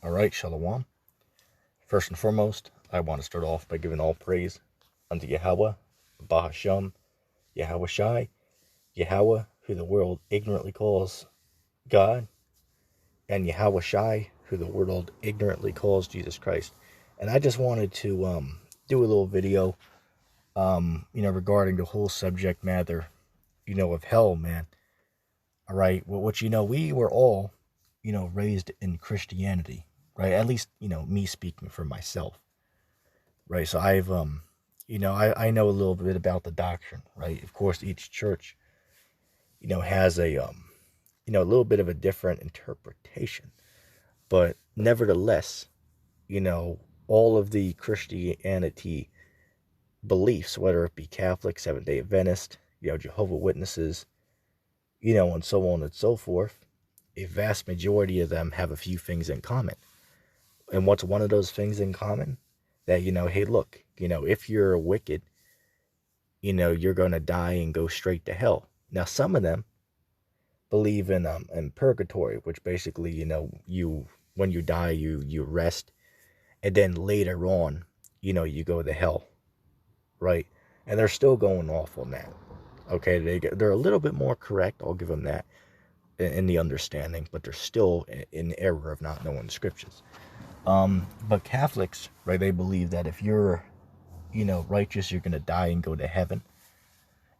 All right, Shalom. First and foremost, I want to start off by giving all praise unto Yahweh, Bahasham, Yahweh Shai, Yahweh, who the world ignorantly calls God, and Yahweh Shai, who the world ignorantly calls Jesus Christ. And I just wanted to do a little video, regarding the whole subject matter, of hell, man. All right, well, we were all, raised in Christianity, right? At least, me speaking for myself. Right. So I know a little bit about the doctrine, right? Of course, each church, has a little bit of a different interpretation, but nevertheless, you know, all of the Christianity beliefs, whether it be Catholic, Seventh Day Adventist, Jehovah Witnesses, and so on and so forth, a vast majority of them have a few things in common. And what's one of those things in common? That, hey, look, if you're wicked, you're going to die and go straight to hell. Now, some of them believe in purgatory, which basically, when you die, you rest, and then later on, you go to hell, right? And they're still going off on that. Okay, they're a little bit more correct. I'll give them that in the understanding, but they're still in error of not knowing the scriptures. But Catholics, right? They believe that if you're, righteous, you're gonna die and go to heaven.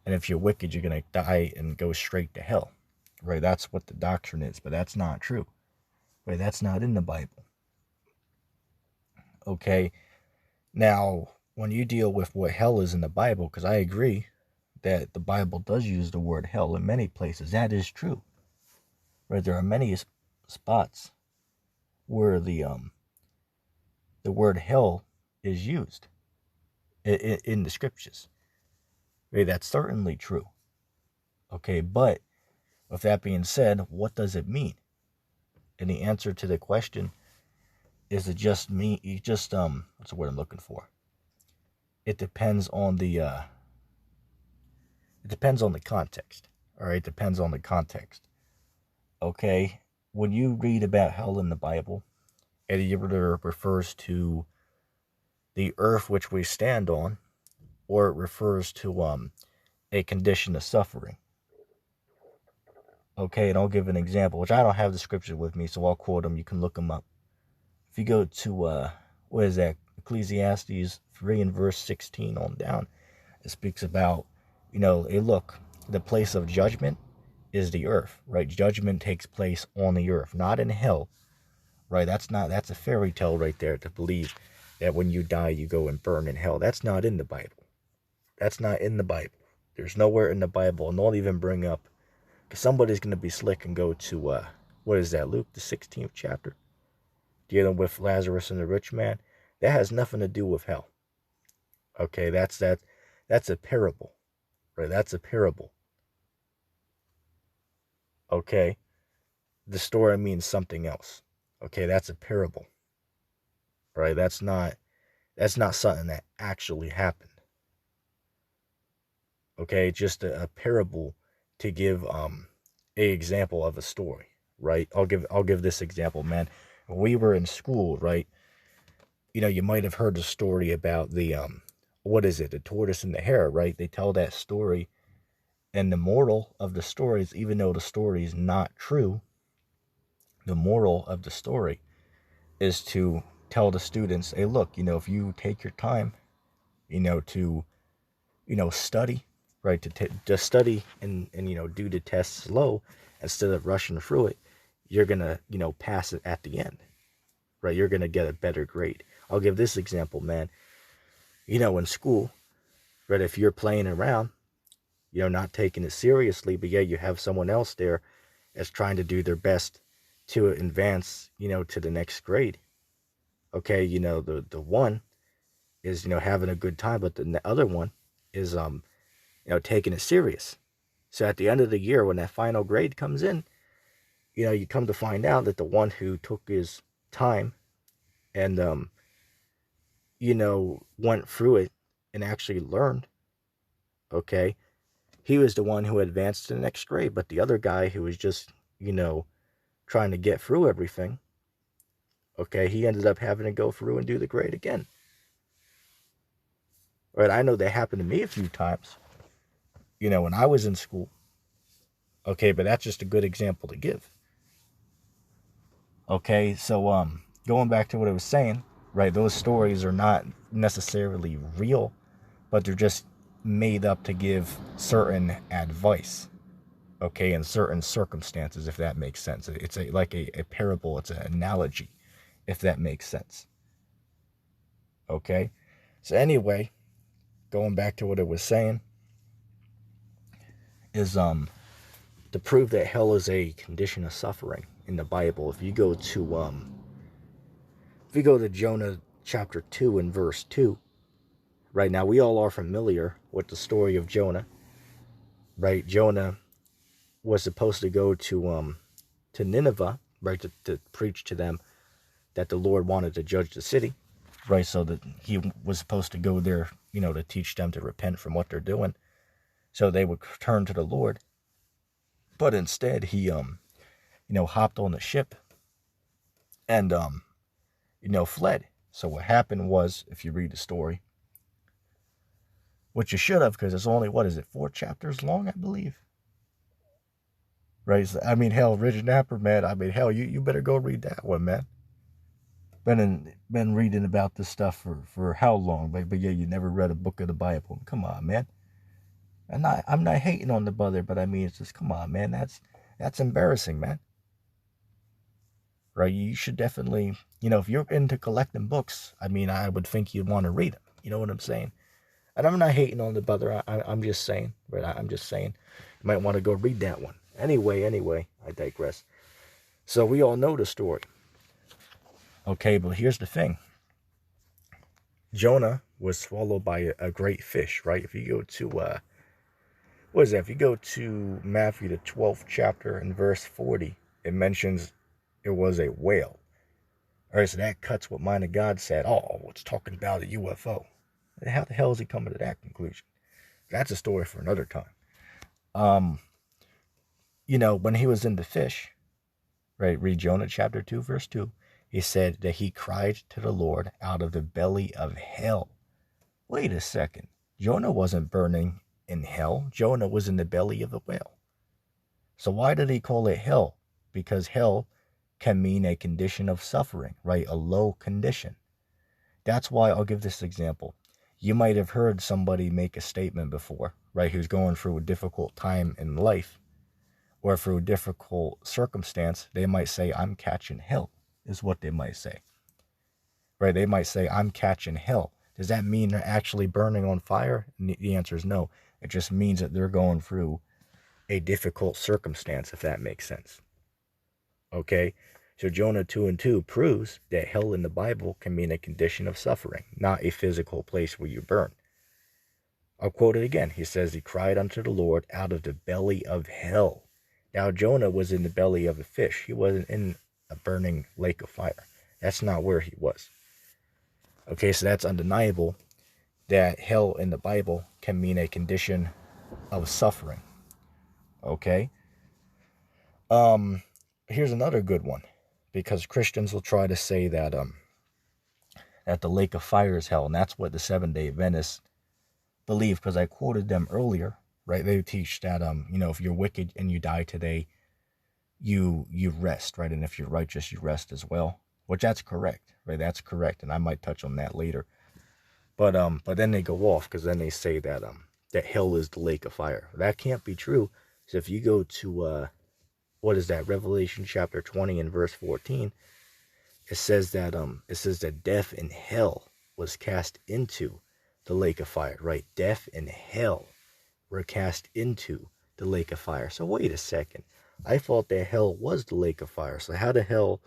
And if you're wicked, you're going to die and go straight to hell. Right? That's what the doctrine is, but that's not true. Right? That's not in the Bible. Okay? Now, when you deal with what hell is in the Bible, because I agree that the Bible does use the word hell in many places. That is true. Right? There are many spots where the word hell is used in the scriptures. Right? That's certainly true. Okay, but with that being said, what does it mean? And the answer to the question is it just me? What's the word I'm looking for? It depends on the context. All right, it depends on the context. Okay, when you read about hell in the Bible, it either refers to the earth which we stand on, or it refers to a condition of suffering. Okay, and I'll give an example, which I don't have the scripture with me, so I'll quote them. You can look them up. If you go to what is that? Ecclesiastes 3 and verse 16 on down, it speaks about, hey, look, the place of judgment is the earth, right? Judgment takes place on the earth, not in hell, right? That's a fairy tale right there, to believe that when you die, you go and burn in hell. That's not in the Bible. That's not in the Bible. There's nowhere in the Bible, and don't even bring up, because somebody's going to be slick and go to, what is that, Luke, the 16th chapter, dealing with Lazarus and the rich man. That has nothing to do with hell. Okay, that's a parable, right? That's a parable. Okay, the story means something else. Okay, that's a parable, right? That's not something that actually happened. Okay, just a parable to give a example of a story, right? I'll give this example, man. When we were in school, right? You might have heard the story about the what is it, the tortoise and the hare, right? They tell that story, and the moral of the story is, even though the story is not true, the moral of the story is to tell the students, hey, look, if you take your time, to, study, right, to study and do the test slow instead of rushing through it, you're going to, pass it at the end, right? You're going to get a better grade. I'll give this example, man. In school, right, if you're playing around, not taking it seriously, but yeah, you have someone else there that's trying to do their best to advance, to the next grade. Okay, the one is, having a good time, but the other one is, taking it serious. So at the end of the year, when that final grade comes in, you come to find out that the one who took his time and, went through it and actually learned, okay, he was the one who advanced to the next grade. But the other guy who was just, trying to get through everything, Okay, he ended up having to go through and do the grade again. Right, I know that happened to me a few times, when I was in school. Okay, but that's just a good example to give. Okay, so going back to what I was saying, right, those stories are not necessarily real, but they're just made up to give certain advice, okay, in certain circumstances, if that makes sense. It's like a parable, it's an analogy, if that makes sense. Okay, so anyway, going back to what I was saying, is to prove that hell is a condition of suffering in the Bible. If you go to Jonah chapter 2 and verse 2, right, now we all are familiar with the story of Jonah, right? Jonah was supposed to go to Nineveh, right, to preach to them that the Lord wanted to judge the city, right? So that he was supposed to go there, to teach them to repent from what they're doing, so they would turn to the Lord. But instead, he hopped on the ship and fled. So what happened was, if you read the story, which you should have, because it's only, 4 chapters long, I believe. Right? So, I mean, hell, Rich Napper, man. I mean, hell, you better go read that one, man. Been reading about this stuff for how long? But yeah, you never read a book of the Bible. Come on, man. I'm not hating on the brother, but I mean, it's just, come on, man. That's embarrassing, man. Right? You should definitely, if you're into collecting books, I mean, I would think you'd want to read them. You know what I'm saying? And I'm not hating on the brother. I'm just saying, right? I'm just saying, you might want to go read that one. Anyway, I digress. So we all know the story. Okay, but here's the thing. Jonah was swallowed by a great fish, right? If you go to, what is that? If you go to Matthew, the 12th chapter and verse 40, it mentions it was a whale. All right, so that cuts what Mind of God said. Oh, it's talking about a UFO. How the hell is he coming to that conclusion? That's a story for another time. When he was in the fish, right, read Jonah chapter 2, verse 2, he said that he cried to the Lord out of the belly of hell. Wait a second. Jonah wasn't burning in hell. Jonah was in the belly of the whale. So why did he call it hell? Because hell can mean a condition of suffering, right? A low condition. That's why I'll give this example. You might have heard somebody make a statement before, right, who's going through a difficult time in life or through a difficult circumstance. They might say, I'm catching hell, is what they might say. Right? They might say, I'm catching hell. Does that mean they're actually burning on fire? And the answer is no. It just means that they're going through a difficult circumstance, if that makes sense. Okay? So Jonah 2 and 2 proves that hell in the Bible can mean a condition of suffering, not a physical place where you burn. I'll quote it again. He says, he cried unto the Lord out of the belly of hell. Now, Jonah was in the belly of a fish. He wasn't in a burning lake of fire. That's not where he was. Okay, so that's undeniable that hell in the Bible can mean a condition of suffering. Okay? Here's another good one. Because Christians will try to say that the lake of fire is hell, and that's what the Seventh-day Adventists believe, because I quoted them earlier, right? They teach that if you're wicked and you die today, you rest, right? And if you're righteous, you rest as well. Which that's correct, right? That's correct, and I might touch on that later. But then they go off, because then they say that that hell is the lake of fire. That can't be true. So if you go to what is that? Revelation chapter 20 and verse 14. It says that death and hell was cast into the lake of fire, right? Death and hell were cast into the lake of fire. So wait a second. I thought that hell was the lake of fire. So how the hell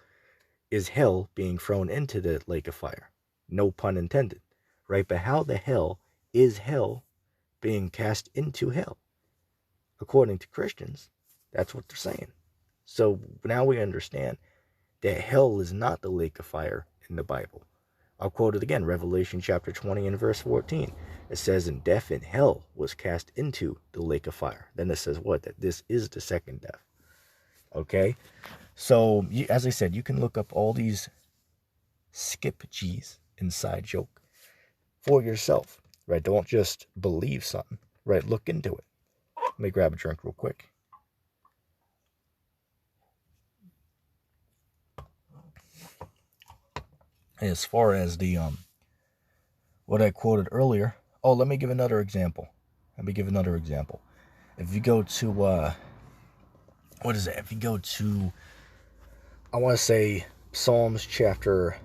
is hell being thrown into the lake of fire? No pun intended, right? But how the hell is hell being cast into hell? According to Christians, that's what they're saying. So now we understand that hell is not the lake of fire in the Bible. I'll quote it again, Revelation chapter 20 and verse 14. It says, and death and hell was cast into the lake of fire. Then it says what? That this is the second death. Okay? So, as I said, you can look up all these skip G's inside joke for yourself, right? Don't just believe something, right? Look into it. Let me grab a drink real quick. As far as the what I quoted earlier, let me give another example. If you go to what is it? If you go to, I want to say Psalms chapter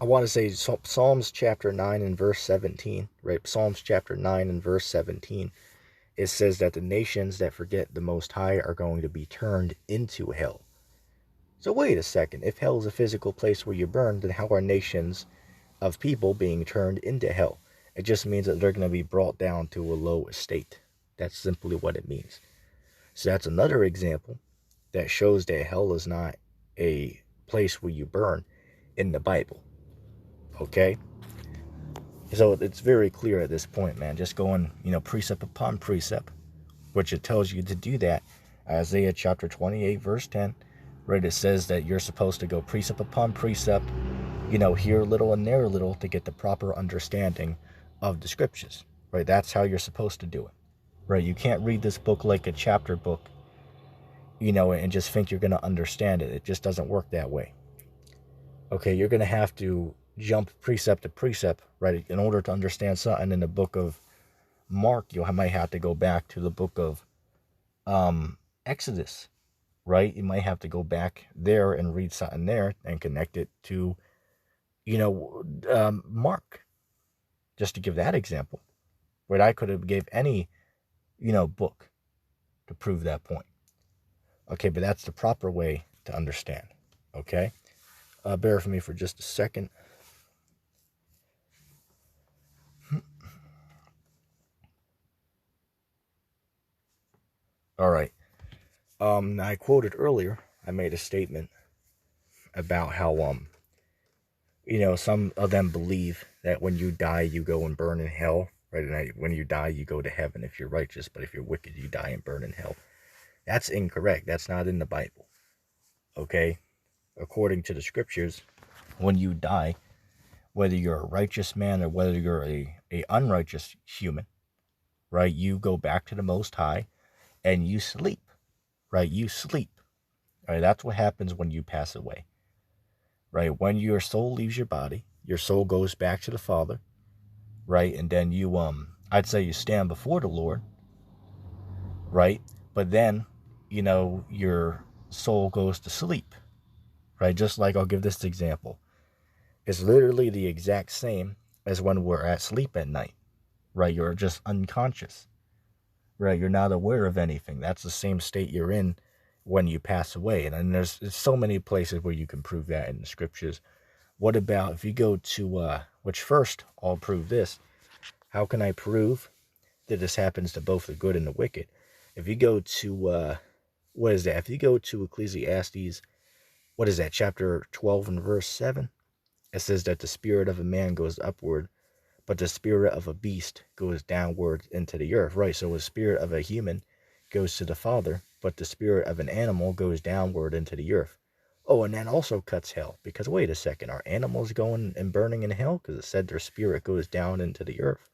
9 and verse 17, right? Psalms chapter 9 and verse 17. It says that the nations that forget the Most High are going to be turned into hell. So wait a second. If hell is a physical place where you burn, then how are nations of people being turned into hell? It just means that they're going to be brought down to a low estate. That's simply what it means. So that's another example that shows that hell is not a place where you burn in the Bible. Okay? So it's very clear at this point, man. Just going, precept upon precept, which it tells you to do that. Isaiah chapter 28, verse 10, right? It says that you're supposed to go precept upon precept, here a little and there a little to get the proper understanding of the scriptures, right? That's how you're supposed to do it, right? You can't read this book like a chapter book, and just think you're going to understand it. It just doesn't work that way. Okay, you're going to have to jump precept to precept, right? In order to understand something in the book of Mark, you might have to go back to the book of Exodus, right? You might have to go back there and read something there and connect it to, Mark, just to give that example, right? I could have gave any, book to prove that point. Okay, but that's the proper way to understand, okay? Bear with me for just a second. All right. I quoted earlier, I made a statement about how, some of them believe that when you die, you go and burn in hell, right? And when you die, you go to heaven if you're righteous, but if you're wicked, you die and burn in hell. That's incorrect. That's not in the Bible, okay? According to the scriptures, when you die, whether you're a righteous man or whether you're a unrighteous human, right? You go back to the Most High and you sleep, right? You sleep, right? That's what happens when you pass away, right? When your soul leaves your body, your soul goes back to the Father, right? And then you, I'd say you stand before the Lord, right? But then, your soul goes to sleep, right? Just like, I'll give this example. It's literally the exact same as when we're at sleep at night, right? You're just unconscious, right? You're not aware of anything. That's the same state you're in when you pass away. And there's so many places where you can prove that in the scriptures. What about if you go to, which first I'll prove this. How can I prove that this happens to both the good and the wicked? If you go to, what is that? If you go to Ecclesiastes, what is that? Chapter 12 and verse 7. It says that the spirit of a man goes upward, but the spirit of a beast goes downward into the earth, right? So the spirit of a human goes to the Father, but the spirit of an animal goes downward into the earth. Oh, and that also cuts hell, because wait a second, are animals going and burning in hell? Because it said their spirit goes down into the earth.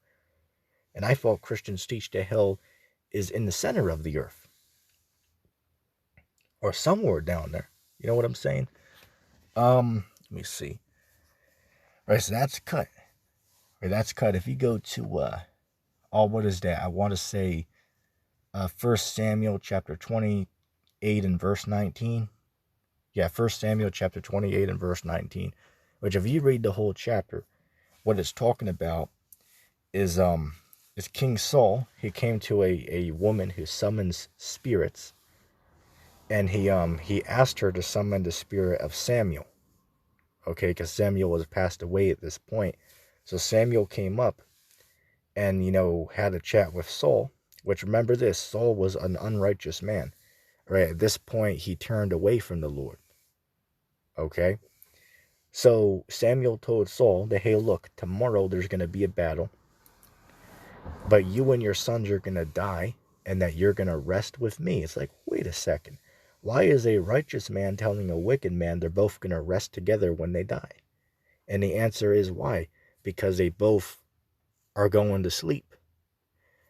And I thought Christians teach that hell is in the center of the earth, or somewhere down there. You know what I'm saying? Let me see. Right, so that's cut. Right, that's cut. If you go to, what is that? I want to say 1 Samuel chapter 28 and verse 19. Yeah, 1 Samuel chapter 28 and verse 19. Which if you read the whole chapter, what it's talking about is King Saul. He came to a woman who summons spirits. And he asked her to summon the spirit of Samuel. Okay, because Samuel was passed away at this point. So Samuel came up and, had a chat with Saul, which, remember this, Saul was an unrighteous man. Right, at this point, he turned away from the Lord. Okay, so Samuel told Saul that, hey, look, tomorrow there's going to be a battle, but you and your sons are going to die, and that you're going to rest with me. It's like, wait a second. Why is a righteous man telling a wicked man they're both going to rest together when they die? And the answer is why? Because they both are going to sleep.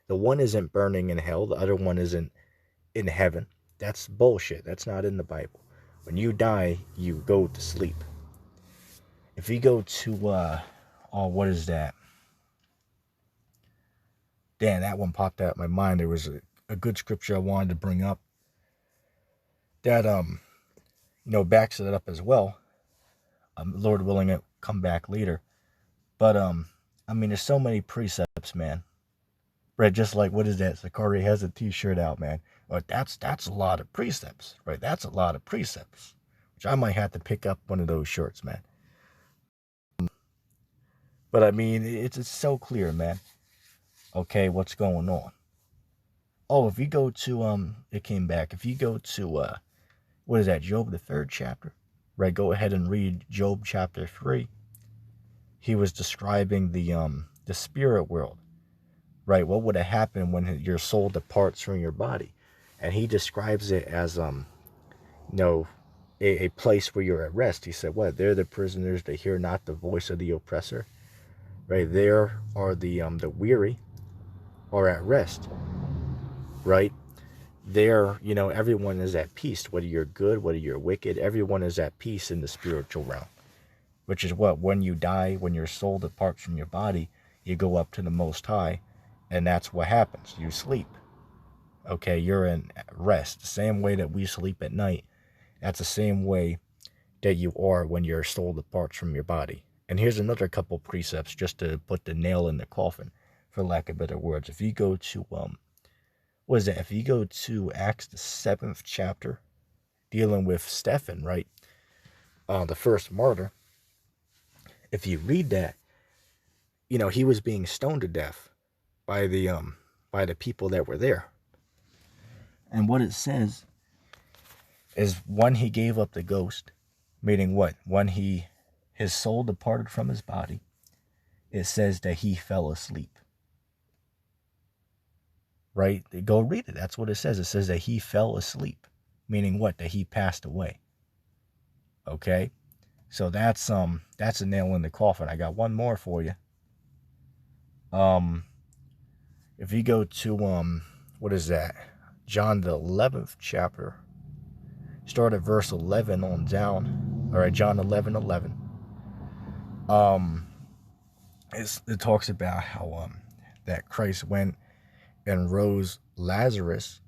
The one isn't burning in hell, the other one isn't in heaven. That's bullshit. That's not in the Bible. When you die, you go to sleep. If you go to, oh, what is that? Damn, that one popped out of my mind. There was a good scripture I wanted to bring up that, backs it up as well. Lord willing, it come back later. But, there's so many precepts, man. Right, just like, what is that? Sakari has a t-shirt out, man. But that's a lot of precepts, right? That's a lot of precepts. Which I might have to pick up one of those shirts, man. But it's so clear, man. Okay, what's going on? Oh, if you go to, it came back. If you go to, what is that? Job, the 3rd chapter, right? Go ahead and read Job chapter 3. He was describing the spirit world, right? What would have happened when your soul departs from your body? And he describes it as, a place where you're at rest. He said, what? They're the prisoners that hear not the voice of the oppressor, right? There are the weary are at rest, right? There, everyone is at peace, whether you're good, whether you're wicked, everyone is at peace in the spiritual realm, which is what? When you die, when your soul departs from your body, you go up to the Most High, and that's what happens. You sleep. Okay, you're in rest. The same way that we sleep at night, that's the same way that you are when your soul departs from your body. And here's another couple precepts just to put the nail in the coffin, for lack of better words. If you go to, what is that? If you go to Acts, the 7th chapter, dealing with Stephen, right? The first martyr. If you read that, he was being stoned to death by the people that were there. And what it says is when he gave up the ghost, meaning what? When his soul departed from his body, it says that he fell asleep. Right? Go read it. That's what it says. It says that he fell asleep, meaning what? That he passed away. Okay? So that's a nail in the coffin. I got one more for you. If you go to what is that? John the 11th chapter. Start at verse 11 on down. All right, John 11:11. It talks about how that Christ went and rose Lazarus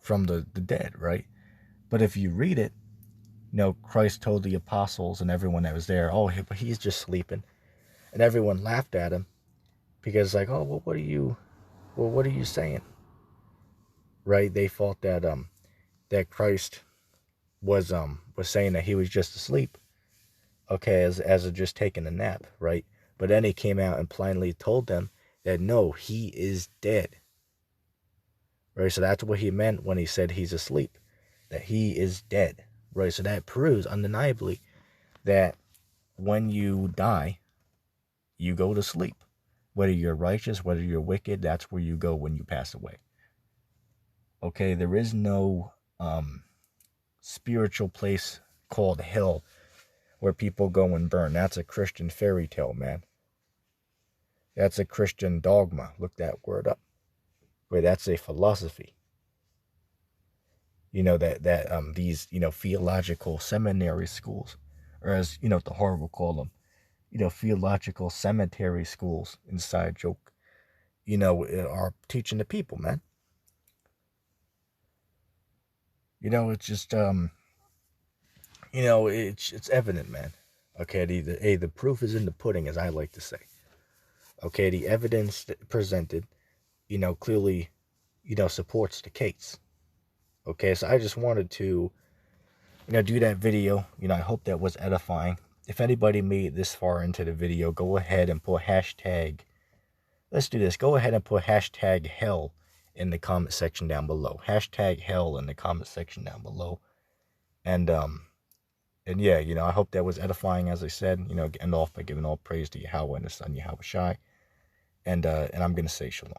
from the dead, right? But if you read it, Christ told the apostles and everyone that was there, oh, but he's just sleeping. And everyone laughed at him because like, oh, well, what are you saying? Right? They thought that that Christ was saying that he was just asleep. Okay, as of just taking a nap, right? But then he came out and plainly told them that no, he is dead. Right? So that's what he meant when he said he's asleep, that he is dead. Right? So that proves undeniably that when you die, you go to sleep. Whether you're righteous, whether you're wicked, that's where you go when you pass away. Okay, there is no spiritual place called hell where people go and burn. That's a Christian fairy tale, man. That's a Christian dogma. Look that word up. Wait, that's a philosophy. That these theological seminary schools, or as the Horror will call them, theological cemetery schools, inside joke, are teaching the people, man. It's just it's evident, man. Okay, the proof is in the pudding, as I like to say. Okay, the evidence presented, clearly, supports the case. Okay, so I just wanted to, do that video. I hope that was edifying. If anybody made it this far into the video, go ahead and put hashtag, let's do this. Go ahead and put hashtag hell in the comment section down below. Hashtag hell in the comment section down below. And yeah, I hope that was edifying, as I said, end off by giving all praise to Yahweh and the Son, Yahweh Shai. And I'm going to say shalom.